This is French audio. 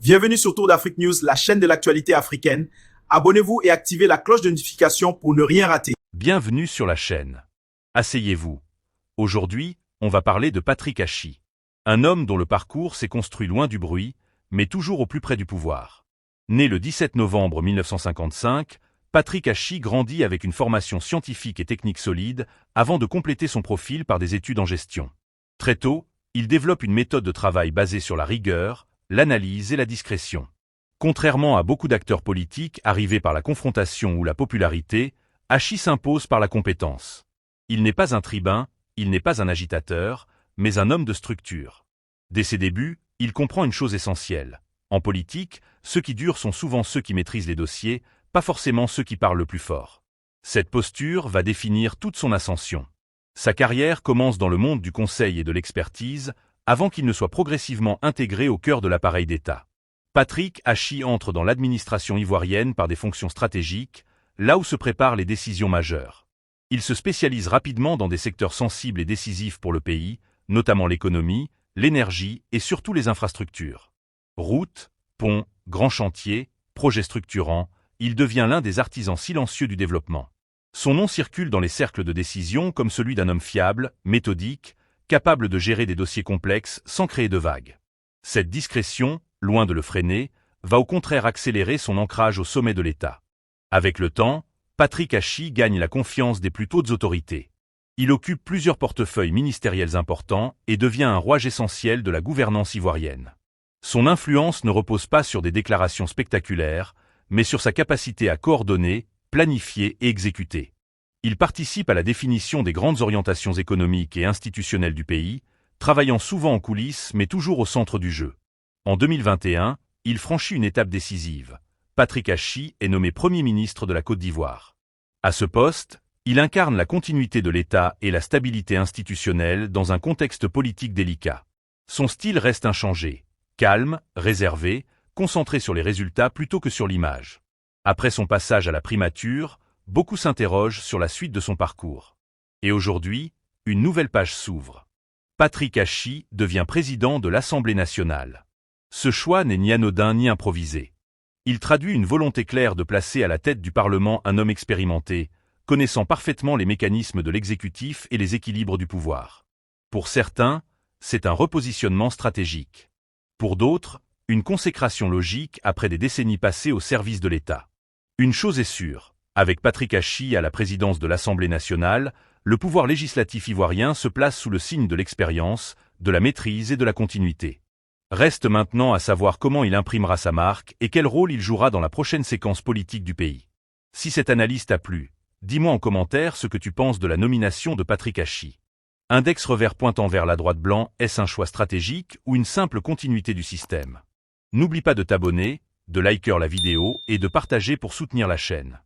Bienvenue sur Tour d'Afrique News, la chaîne de l'actualité africaine. Abonnez-vous et activez la cloche de notification pour ne rien rater. Bienvenue sur la chaîne. Asseyez-vous. Aujourd'hui, on va parler de Patrick Achi. Un homme dont le parcours s'est construit loin du bruit, mais toujours au plus près du pouvoir. Né le 17 novembre 1955, Patrick Achi grandit avec une formation scientifique et technique solide avant de compléter son profil par des études en gestion. Très tôt, il développe une méthode de travail basée sur la rigueur, l'analyse et la discrétion. Contrairement à beaucoup d'acteurs politiques arrivés par la confrontation ou la popularité, Achi s'impose par la compétence. Il n'est pas un tribun, il n'est pas un agitateur, mais un homme de structure. Dès ses débuts, il comprend une chose essentielle. En politique, ceux qui durent sont souvent ceux qui maîtrisent les dossiers, pas forcément ceux qui parlent le plus fort. Cette posture va définir toute son ascension. Sa carrière commence dans le monde du conseil et de l'expertise, avant qu'il ne soit progressivement intégré au cœur de l'appareil d'État. Patrick Achi entre dans l'administration ivoirienne par des fonctions stratégiques, là où se préparent les décisions majeures. Il se spécialise rapidement dans des secteurs sensibles et décisifs pour le pays, notamment l'économie, l'énergie et surtout les infrastructures. Routes, ponts, grands chantiers, projets structurants, il devient l'un des artisans silencieux du développement. Son nom circule dans les cercles de décision comme celui d'un homme fiable, méthodique, capable de gérer des dossiers complexes sans créer de vagues. Cette discrétion, loin de le freiner, va au contraire accélérer son ancrage au sommet de l'État. Avec le temps, Patrick Achi gagne la confiance des plus hautes autorités. Il occupe plusieurs portefeuilles ministériels importants et devient un rouage essentiel de la gouvernance ivoirienne. Son influence ne repose pas sur des déclarations spectaculaires, mais sur sa capacité à coordonner, planifier et exécuter. Il participe à la définition des grandes orientations économiques et institutionnelles du pays, travaillant souvent en coulisses mais toujours au centre du jeu. En 2021, il franchit une étape décisive. Patrick Achi est nommé Premier ministre de la Côte d'Ivoire. À ce poste, il incarne la continuité de l'État et la stabilité institutionnelle dans un contexte politique délicat. Son style reste inchangé, calme, réservé, concentré sur les résultats plutôt que sur l'image. Après son passage à la primature, beaucoup s'interrogent sur la suite de son parcours. Et aujourd'hui, une nouvelle page s'ouvre. Patrick Achi devient président de l'Assemblée nationale. Ce choix n'est ni anodin ni improvisé. Il traduit une volonté claire de placer à la tête du Parlement un homme expérimenté, connaissant parfaitement les mécanismes de l'exécutif et les équilibres du pouvoir. Pour certains, c'est un repositionnement stratégique. Pour d'autres, une consécration logique après des décennies passées au service de l'État. Une chose est sûre. Avec Patrick Achi à la présidence de l'Assemblée nationale, le pouvoir législatif ivoirien se place sous le signe de l'expérience, de la maîtrise et de la continuité. Reste maintenant à savoir comment il imprimera sa marque et quel rôle il jouera dans la prochaine séquence politique du pays. Si cette analyse t'a plu, dis-moi en commentaire ce que tu penses de la nomination de Patrick Achi. Index revers pointant vers la droite blanc, est-ce un choix stratégique ou une simple continuité du système? N'oublie pas de t'abonner, de liker la vidéo et de partager pour soutenir la chaîne.